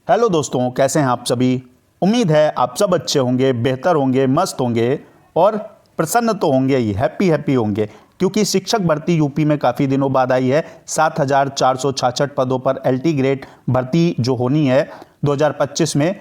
Hello दोस्तों, कैसे हैं आप सभी। उम्मीद है आप सब अच्छे होंगे, बेहतर होंगे, मस्त होंगे और प्रसन्न तो होंगे ही, हैप्पी होंगे, क्योंकि शिक्षक भर्ती यूपी में काफ़ी दिनों बाद आई है। 7,466 पदों पर एलटी ग्रेड भर्ती जो होनी है 2025 में,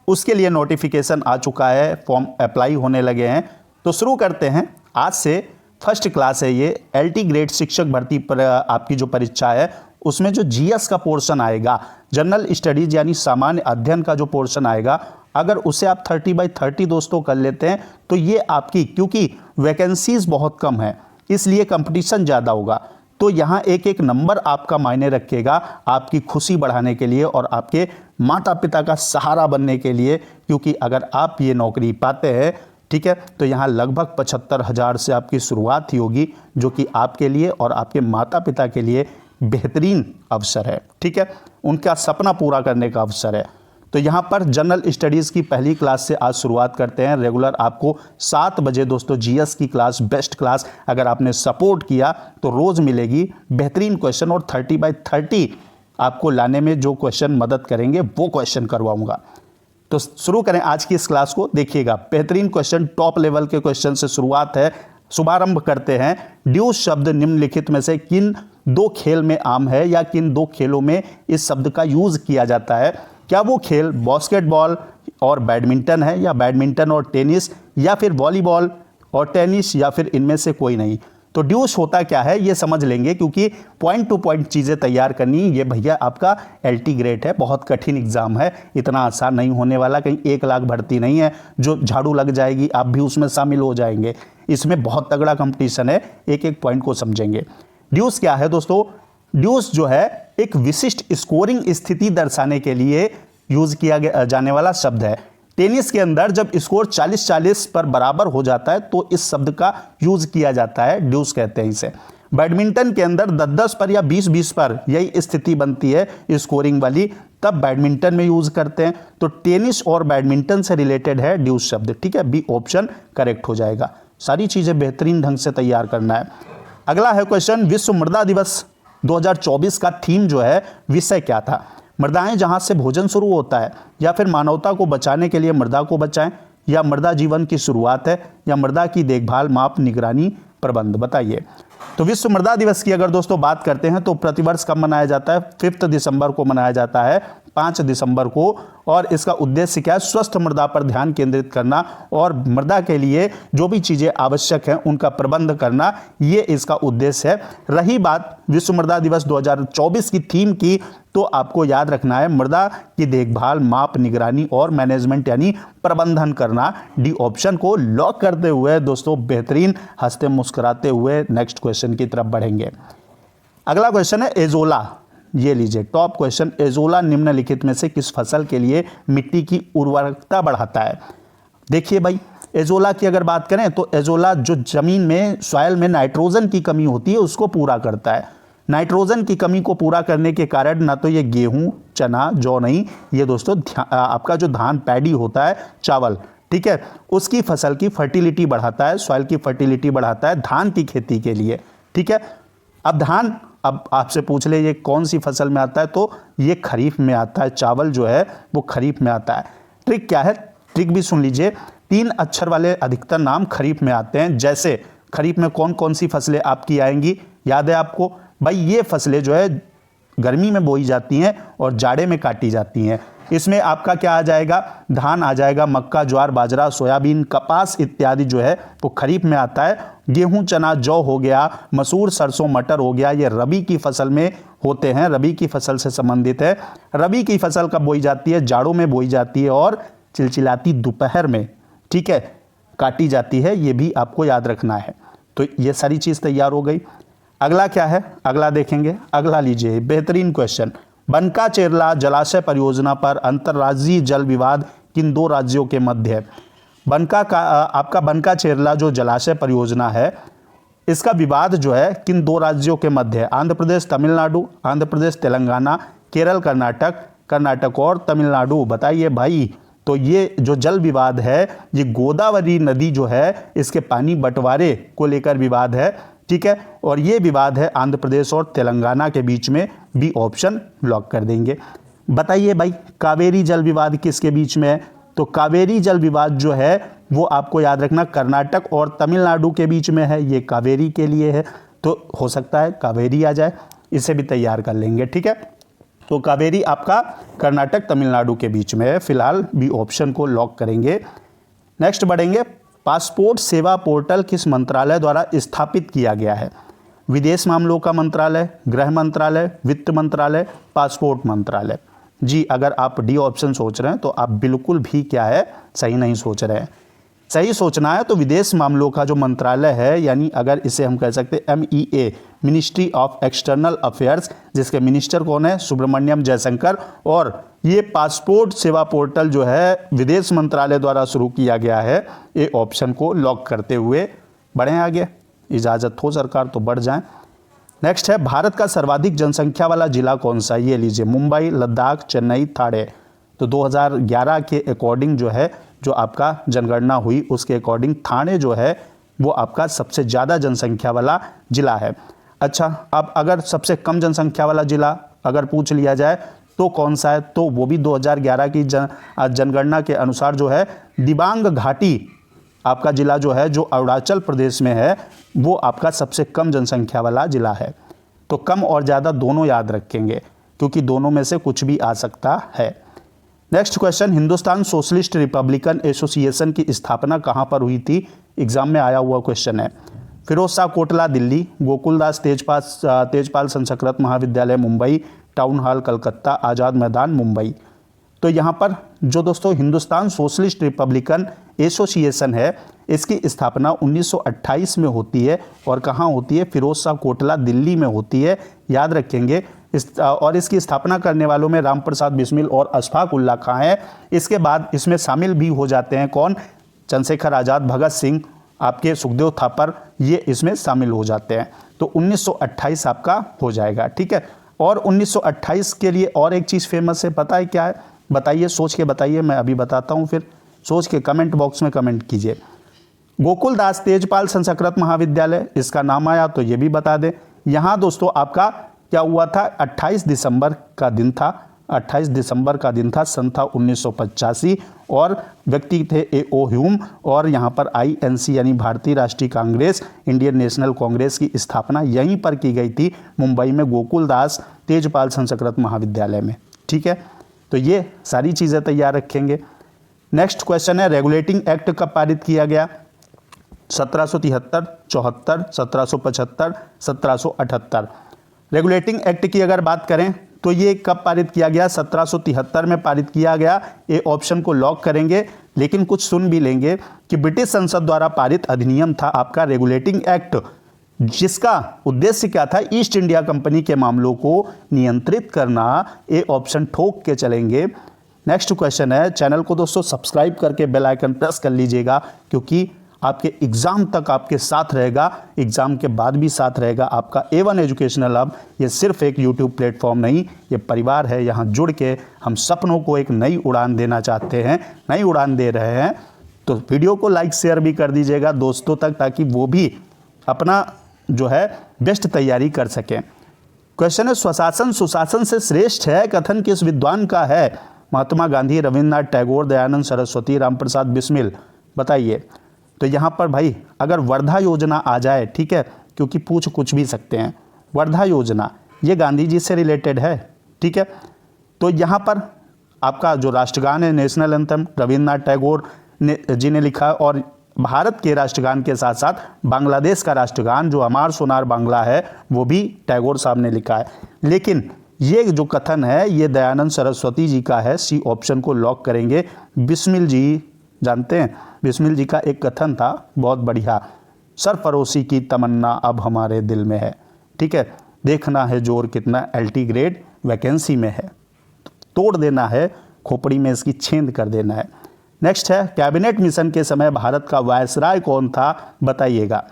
उसके लिए नोटिफिकेशन आ चुका है, फॉर्म अप्लाई होने लगे हैं। तो शुरू करते हैं। आज से फर्स्ट क्लास है ये एलटी ग्रेड शिक्षक भर्ती पर आपकी जो परीक्षा है उसमें जो जीएस का पोर्शन आएगा, जनरल स्टडीज यानी सामान्य अध्ययन का जो पोर्शन आएगा, अगर उसे आप 30/30 दोस्तों कर लेते हैं तो ये आपकी, क्योंकि वैकेंसीज बहुत कम है इसलिए कंपटीशन ज़्यादा होगा, तो यहाँ एक एक नंबर आपका मायने रखेगा आपकी खुशी बढ़ाने के लिए और आपके माता पिता का सहारा बनने के लिए। क्योंकि अगर आप ये नौकरी पाते हैं, ठीक है, तो यहाँ लगभग 75,000 से आपकी शुरुआत ही होगी, जो कि आपके लिए और आपके माता पिता के लिए बेहतरीन अवसर है। ठीक है, उनका सपना पूरा करने का अवसर है। तो यहाँ पर जनरल स्टडीज़ की पहली क्लास से आज शुरुआत करते हैं। रेगुलर आपको 7 बजे दोस्तों जीएस की क्लास, बेस्ट क्लास, अगर आपने सपोर्ट किया तो रोज़ मिलेगी बेहतरीन क्वेश्चन, और 30/30 आपको लाने में जो क्वेश्चन मदद करेंगे वो क्वेश्चन करवाऊँगा। तो शुरू करें आज की इस क्लास को। देखिएगा, बेहतरीन क्वेश्चन, टॉप लेवल के क्वेश्चन से शुरुआत है। शुभारंभ करते हैं। ड्यूस शब्द निम्नलिखित में से किन 2 खेल में आम है, या किन 2 खेलों में इस शब्द का यूज किया जाता है। क्या वो खेल बास्केटबॉल और बैडमिंटन है, या बैडमिंटन और टेनिस, या फिर वॉलीबॉल और टेनिस, या फिर इनमें से कोई नहीं। तो ड्यूस होता क्या है ये समझ लेंगे, क्योंकि पॉइंट टू पॉइंट चीज़ें तैयार करनी। ये भैया आपका एलटी ग्रेड है, बहुत कठिन एग्जाम है, इतना आसान नहीं होने वाला। कहीं 1 लाख भर्ती नहीं है जो झाड़ू लग जाएगी, आप भी उसमें शामिल हो जाएंगे। इसमें बहुत तगड़ा कंपटीशन है, एक एक पॉइंट को समझेंगे। ड्यूस क्या है दोस्तों? ड्यूस जो है एक विशिष्ट स्कोरिंग स्थिति दर्शाने के लिए यूज किया जाने वाला शब्द है। टेनिस के अंदर जब स्कोर 40-40 पर बराबर हो जाता है तो इस शब्द का यूज किया जाता है, ड्यूस कहते हैं इसे। बैडमिंटन के अंदर 10-10 पर या 20-20 पर यही स्थिति बनती है स्कोरिंग वाली, तब बैडमिंटन में यूज करते हैं। तो टेनिस और बैडमिंटन से रिलेटेड है ड्यूस शब्द। ठीक है, बी ऑप्शन करेक्ट हो जाएगा। सारी चीजें बेहतरीन ढंग से तैयार करना है। अगला है क्वेश्चन, विश्व मृदा दिवस 2024 का थीम जो है, विषय क्या था। मृदाएं जहां से भोजन शुरू होता है, या फिर मानवता को बचाने के लिए मृदा को बचाएं, या मृदा जीवन की शुरुआत है, या मृदा की देखभाल, माप, निगरानी, प्रबंध। बताइए। तो विश्व मृदा दिवस की अगर दोस्तों बात करते हैं तो प्रतिवर्ष कब मनाया जाता है? 5 दिसंबर को मनाया जाता है, 5 दिसंबर को। और इसका उद्देश्य क्या है? स्वस्थ मृदा पर ध्यान केंद्रित करना और मृदा के लिए जो भी चीज़ें आवश्यक हैं उनका प्रबंध करना, ये इसका उद्देश्य है। रही बात विश्व मृदा दिवस 2024 की थीम की, तो आपको याद रखना है मृदा की देखभाल, माप, निगरानी और मैनेजमेंट यानी प्रबंधन करना। डी ऑप्शन को लॉक करते हुए दोस्तों बेहतरीन हंसते मुस्कुराते हुए नेक्स्ट क्वेश्चन की तरफ बढ़ेंगे। अगला क्वेश्चन है एजोला। ये लीजिए टॉप क्वेश्चन, एजोला निम्नलिखित में से किस फसल के लिए मिट्टी की उर्वरकता बढ़ाता है। देखिए भाई, एजोला की अगर बात करें तो एजोला जो जमीन में, सॉइल में नाइट्रोजन की कमी होती है उसको पूरा करता है। नाइट्रोजन की कमी को पूरा करने के कारण ना तो ये गेहूं, चना, जौ नहीं, ये दोस्तों आपका जो धान, पैडी होता है, चावल, ठीक है, उसकी फसल की फर्टिलिटी बढ़ाता है, सॉइल की फर्टिलिटी बढ़ाता है धान की खेती के लिए। ठीक है, अब धान, अब आपसे पूछ ले ये कौन सी फसल में आता है, तो ये खरीफ में आता है। चावल जो है वो खरीफ में आता है। ट्रिक क्या है? ट्रिक भी सुन लीजिए। 3 अक्षर वाले अधिकतर नाम खरीफ में आते हैं। जैसे खरीफ में कौन कौन सी फसलें आपकी आएंगी, याद है आपको? भाई ये फसलें जो है गर्मी में बोई जाती हैं और जाड़े में काटी जाती हैं। इसमें आपका क्या आ जाएगा? धान आ जाएगा, मक्का, ज्वार, बाजरा, सोयाबीन, कपास इत्यादि जो है वो खरीफ में आता है। गेहूं, चना, जौ हो गया, मसूर, सरसों, मटर हो गया, ये रबी की फसल में होते हैं, रबी की फसल से संबंधित है। रबी की फसल कब बोई जाती है? जाड़ों में बोई जाती है और चिलचिलाती दोपहर में, ठीक है, काटी जाती है। ये भी आपको याद रखना है। तो ये सारी चीज़ तैयार हो गई। अगला क्या है? अगला देखेंगे। अगला लीजिए, बेहतरीन क्वेश्चन, बनका चेरला जलाशय परियोजना पर अंतर्राज्यीय जल विवाद किन 2 राज्यों के मध्य है। बनका का आपका बनका चेरला जो जलाशय परियोजना है, इसका विवाद जो है किन 2 राज्यों के मध्य है। आंध्र प्रदेश, तमिलनाडु, आंध्र प्रदेश, तेलंगाना, केरल, कर्नाटक, कर्नाटक और तमिलनाडु। बताइए भाई। तो ये जो जल विवाद है, ये गोदावरी नदी जो है इसके पानी बंटवारे को लेकर विवाद है। ठीक है, और ये विवाद है आंध्र प्रदेश और तेलंगाना के बीच में। बी ऑप्शन लॉक कर देंगे। बताइए भाई, कावेरी जल विवाद किसके बीच में है? तो कावेरी जल विवाद जो है वो आपको याद रखना कर्नाटक और तमिलनाडु के बीच में है, ये कावेरी के लिए है, तो हो सकता है कावेरी आ जाए, इसे भी तैयार कर लेंगे, ठीक है। तो कावेरी आपका कर्नाटक तमिलनाडु के बीच में है, फिलहाल बी ऑप्शन को लॉक करेंगे। नेक्स्ट बढ़ेंगे, पासपोर्ट सेवा पोर्टल किस मंत्रालय द्वारा स्थापित किया गया है? विदेश मामलों का मंत्रालय, गृह मंत्रालय, वित्त मंत्रालय, पासपोर्ट मंत्रालय। जी, अगर आप डी ऑप्शन सोच रहे हैं तो आप बिल्कुल भी क्या है, सही नहीं सोच रहे हैं। सही सोचना है तो विदेश मामलों का जो मंत्रालय है, यानी अगर इसे हम कह सकते हैं MEA, ministry of external affairs, जिसके मिनिस्टर कौन है? सुब्रमण्यम जयशंकर। और ये पासपोर्ट सेवा पोर्टल जो है विदेश मंत्रालय द्वारा शुरू किया गया है। ये ऑप्शन को लॉक करते हुए बढ़ें आगे, इजाज़त हो सरकार तो बढ़ जाएं। नेक्स्ट है, भारत का सर्वाधिक जनसंख्या वाला जिला कौन सा? ये लीजिए, मुंबई, लद्दाख, चेन्नई, थाने। तो 2011 के अकॉर्डिंग जो है, जो आपका जनगणना हुई उसके अकॉर्डिंग थाने जो है वो आपका सबसे ज़्यादा जनसंख्या वाला जिला है। अच्छा, अब अगर सबसे कम जनसंख्या वाला जिला अगर पूछ लिया जाए तो कौन सा है? तो वो भी 2011 की जनगणना के अनुसार जो है दिबांग घाटी आपका जिला जो है, जो अरुणाचल प्रदेश में है, वो आपका सबसे कम जनसंख्या वाला जिला है। तो कम और ज़्यादा दोनों याद रखेंगे, क्योंकि दोनों में से कुछ भी आ सकता है। Next question, Hindustan socialist Republican association की स्थापना कहाँ पर हुई थी? एग्जाम में आया हुआ क्वेश्चन है। फिरोज शाह कोटला दिल्ली, गोकुलदास तेजपाल संस्कृत महाविद्यालय मुंबई, टाउन हॉल कलकत्ता, आज़ाद मैदान मुंबई। तो यहाँ पर जो दोस्तों हिंदुस्तान सोशलिस्ट रिपब्लिकन एसोसिएशन है, इसकी स्थापना 1928 में होती है। और कहाँ होती है? फिरोज शाह कोटला दिल्ली में होती है, याद रखेंगे। और इसकी स्थापना करने वालों में राम प्रसाद बिस्मिल और अशफाक उल्ला खां हैं। इसके बाद इसमें शामिल भी हो जाते हैं कौन? चंद्रशेखर आज़ाद, भगत सिंह, आपके सुखदेव थापर, ये इसमें शामिल हो जाते हैं। तो 1928 आपका हो जाएगा, ठीक है। और 1928 के लिए और एक चीज़ फेमस है, पता है क्या है? बताइए, सोच के बताइए, मैं अभी बताता हूँ, फिर सोच के कमेंट बॉक्स में कमेंट कीजिए। गोकुलदास तेजपाल संस्कृत महाविद्यालय, इसका नाम आया तो ये भी बता दें। यहाँ दोस्तों आपका क्या हुआ था? 28 दिसंबर का दिन था, 28 दिसंबर का दिन था, सन था 1985। और व्यक्ति थे A.O. ह्यूम। और यहाँ पर INC यानी भारतीय राष्ट्रीय कांग्रेस, इंडियन नेशनल कांग्रेस की स्थापना यहीं पर की गई थी, मुंबई में गोकुलदास तेजपाल संस्कृत महाविद्यालय में, ठीक है। तो ये सारी चीज़ें तैयार रखेंगे। नेक्स्ट क्वेश्चन है, रेगुलेटिंग एक्ट कब पारित किया गया? 1773, 74, 1775, 1778। रेगुलेटिंग एक्ट की अगर बात करें तो ये कब पारित किया गया? 1773 में पारित किया गया। ये ऑप्शन को लॉक करेंगे, लेकिन कुछ सुन भी लेंगे कि ब्रिटिश संसद द्वारा पारित अधिनियम था आपका रेगुलेटिंग एक्ट, जिसका उद्देश्य क्या था? ईस्ट इंडिया कंपनी के मामलों को नियंत्रित करना। ये ऑप्शन ठोक के चलेंगे। नेक्स्ट क्वेश्चन है, चैनल को दोस्तों सब्सक्राइब करके बेल आइकन प्रेस कर लीजिएगा, क्योंकि आपके एग्ज़ाम तक आपके साथ रहेगा, एग्ज़ाम के बाद भी साथ रहेगा आपका A1 एजुकेशनल हब। ये सिर्फ एक यूट्यूब प्लेटफॉर्म नहीं, ये परिवार है। यहाँ जुड़ के हम सपनों को एक नई उड़ान देना चाहते हैं, नई उड़ान दे रहे हैं। तो वीडियो को लाइक शेयर भी कर दीजिएगा दोस्तों तक, ताकि वो भी अपना जो है बेस्ट तैयारी कर सकें। क्वेश्चन है, स्वशासन सुशासन से श्रेष्ठ है कथन किस विद्वान का है? महात्मा गांधी, रविन्द्रनाथ टैगोर, दयानंद सरस्वती, रामप्रसाद बिस्मिल। बताइए। तो यहाँ पर भाई अगर वर्धा योजना आ जाए, ठीक है, क्योंकि पूछ कुछ भी सकते हैं, वर्धा योजना ये गांधी जी से रिलेटेड है, ठीक है। तो यहाँ पर आपका जो राष्ट्रगान है, नेशनल एंथम, रविन्द्रनाथ टैगोर जी ने लिखा है। और भारत के राष्ट्रगान के साथ साथ बांग्लादेश का राष्ट्रगान जो अमार सोनार बांग्ला है, वो भी टैगोर साहब ने लिखा है। लेकिन ये जो कथन है ये दयानंद सरस्वती जी का है। सी ऑप्शन को लॉक करेंगे। बिस्मिल जी जानते हैं, बिस्मिल जी का एक कथन था बहुत बढ़िया, सरफरोशी की तमन्ना अब हमारे दिल में है, ठीक है, देखना है जोर कितना LT ग्रेड वैकेंसी में है, तोड़ देना है खोपड़ी में इसकी छेद कर देना है। नेक्स्ट है, कैबिनेट मिशन के समय भारत का वायसराय कौन था? बताइएगा।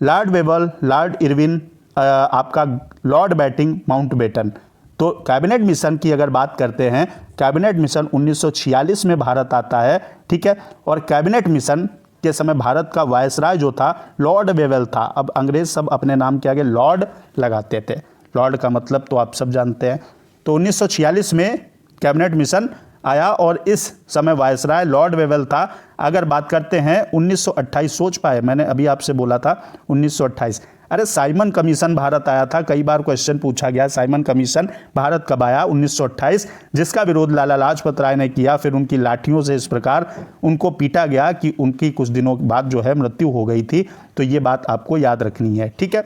लॉर्ड वेबल, लॉर्ड इरविन, आपका लॉर्ड बैटिंग, माउंटबेटन। तो कैबिनेट मिशन की अगर बात करते हैं, कैबिनेट मिशन 1946 में भारत आता है, ठीक है। और कैबिनेट मिशन के समय भारत का वायसराय जो था लॉर्ड वेबल था। अब अंग्रेज सब अपने नाम के आगे लॉर्ड लगाते थे, लॉर्ड का मतलब तो आप सब जानते हैं। तो 1946 में कैबिनेट मिशन आया और इस समय वायसराय लॉर्ड वेवेल था। अगर बात करते हैं 1928, सोच पाए, मैंने अभी आपसे बोला था 1928। अरे साइमन कमीशन भारत आया था, कई बार क्वेश्चन पूछा गया, साइमन कमीशन भारत कब आया? 1928, जिसका विरोध लाला लाजपत राय ने किया। फिर उनकी लाठियों से इस प्रकार उनको पीटा गया कि उनकी कुछ दिनों बाद जो है मृत्यु हो गई थी। तो ये बात आपको याद रखनी है, ठीक है।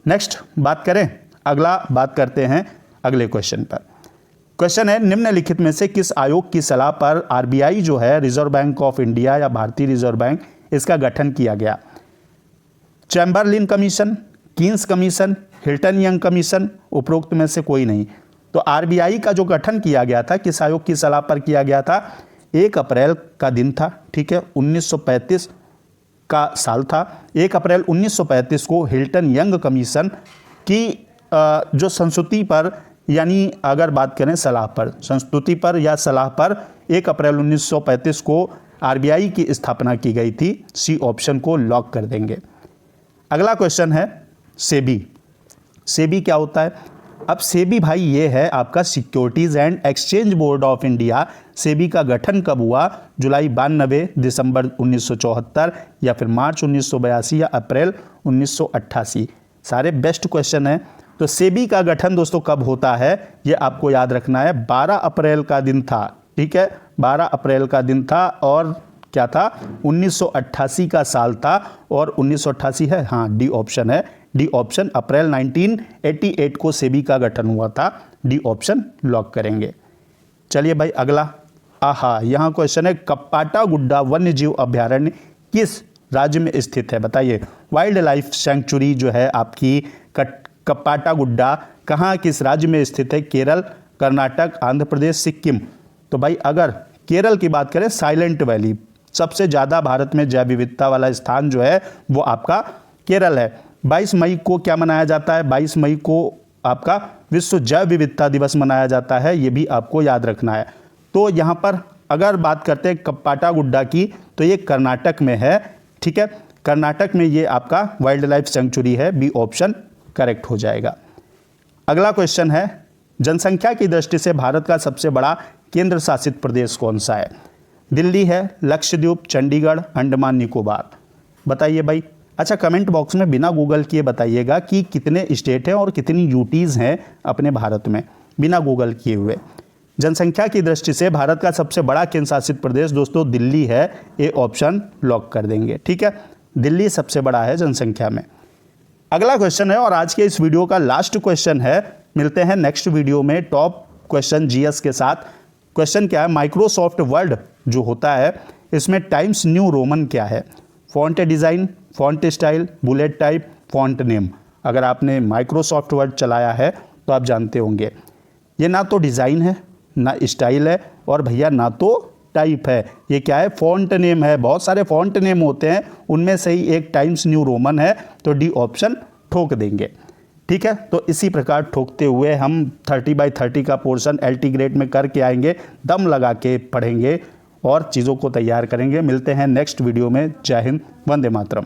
नेक्स्ट बात करें, अगला बात करते हैं अगले क्वेश्चन पर। क्वेश्चन है, निम्नलिखित में से किस आयोग की सलाह पर आरबीआई जो है, रिजर्व बैंक ऑफ इंडिया या भारतीय रिजर्व बैंक, इसका गठन किया गया? Chamberlain commission, Keynes commission, Hilton young commission, उपरोक्त में से कोई नहीं। तो आरबीआई का जो गठन किया गया था, किस आयोग की सलाह पर किया गया था? 1 अप्रैल का दिन था, ठीक है, 1935 का साल था। 1 अप्रैल 1935 को हिल्टन यंग कमीशन की जो संस्तुति पर, यानी अगर बात करें सलाह पर, संस्तुति पर या सलाह पर 1 अप्रैल 1935 को आरबीआई की स्थापना की गई थी। सी ऑप्शन को लॉक कर देंगे। अगला क्वेश्चन है सेबी। सेबी क्या होता है? अब सेबी भाई ये है आपका securities and exchange board of India. SEBI का गठन कब हुआ? जुलाई 92, दिसंबर 1974, या फिर मार्च 1982, या अप्रैल 1988। सारे बेस्ट क्वेश्चन हैं। तो सेबी का गठन दोस्तों कब होता है ये आपको याद रखना है। 12 अप्रैल का दिन था, ठीक है, 12 अप्रैल का दिन था। और क्या था? 1988 का साल था। और 1988 है, हाँ, डी ऑप्शन है, डी ऑप्शन। अप्रैल 1988 को सेबी का गठन हुआ था। डी ऑप्शन लॉक करेंगे। चलिए भाई अगला, आहा, यहाँ क्वेश्चन है, कप्पाटा गुड्डा वन्य जीव अभ्यारण्य किस राज्य में स्थित है? बताइए। वाइल्ड लाइफ सेंचुरी जो है आपकी कप्पाटा गुड्डा कहाँ, किस राज्य में स्थित है? केरल, कर्नाटक, आंध्र प्रदेश, सिक्किम। तो भाई अगर केरल की बात करें, साइलेंट वैली, सबसे ज़्यादा भारत में जैव विविधता वाला स्थान जो है वो आपका केरल है। 22 मई को क्या मनाया जाता है? 22 मई को आपका विश्व जैव विविधता दिवस मनाया जाता है। ये भी आपको याद रखना है। तो यहाँ पर अगर बात करते हैं कप्पाटा गुड्डा की, तो ये कर्नाटक में है, ठीक है, कर्नाटक में ये आपका वाइल्ड लाइफ सेंचुरी है। बी ऑप्शन करेक्ट हो जाएगा। अगला क्वेश्चन है, जनसंख्या की दृष्टि से भारत का सबसे बड़ा केंद्र शासित प्रदेश कौन सा है? दिल्ली है, लक्षद्वीप, चंडीगढ़, अंडमान निकोबार। बताइए भाई। अच्छा, कमेंट बॉक्स में बिना गूगल किए बताइएगा कि कितने स्टेट हैं और कितनी यूटीज़ हैं अपने भारत में, बिना गूगल किए हुए। जनसंख्या की दृष्टि से भारत का सबसे बड़ा केंद्र शासित प्रदेश दोस्तों दिल्ली है। ए ऑप्शन लॉक कर देंगे, ठीक है, दिल्ली सबसे बड़ा है जनसंख्या में। अगला क्वेश्चन है और आज के इस वीडियो का लास्ट क्वेश्चन है। मिलते हैं नेक्स्ट वीडियो में टॉप क्वेश्चन जीएस के साथ। क्वेश्चन क्या है? माइक्रोसॉफ्ट वर्ड जो होता है इसमें टाइम्स न्यू रोमन क्या है? Font design, font style, bullet type, font name. अगर आपने माइक्रोसॉफ्ट वर्ड चलाया है तो आप जानते होंगे, ये ना तो डिज़ाइन है, ना स्टाइल है, और भैया ना तो टाइप है। ये क्या है? फॉन्ट नेम है। बहुत सारे फॉन्ट नेम होते हैं, उनमें से ही एक टाइम्स न्यू रोमन है। तो डी ऑप्शन ठोक देंगे, ठीक है। तो इसी प्रकार ठोकते हुए हम 30/30 का पोर्शन एलटी ग्रेड में करके आएंगे, दम लगा के पढ़ेंगे और चीज़ों को तैयार करेंगे। मिलते हैं नेक्स्ट वीडियो में। जय हिंद, वंदे मातरम।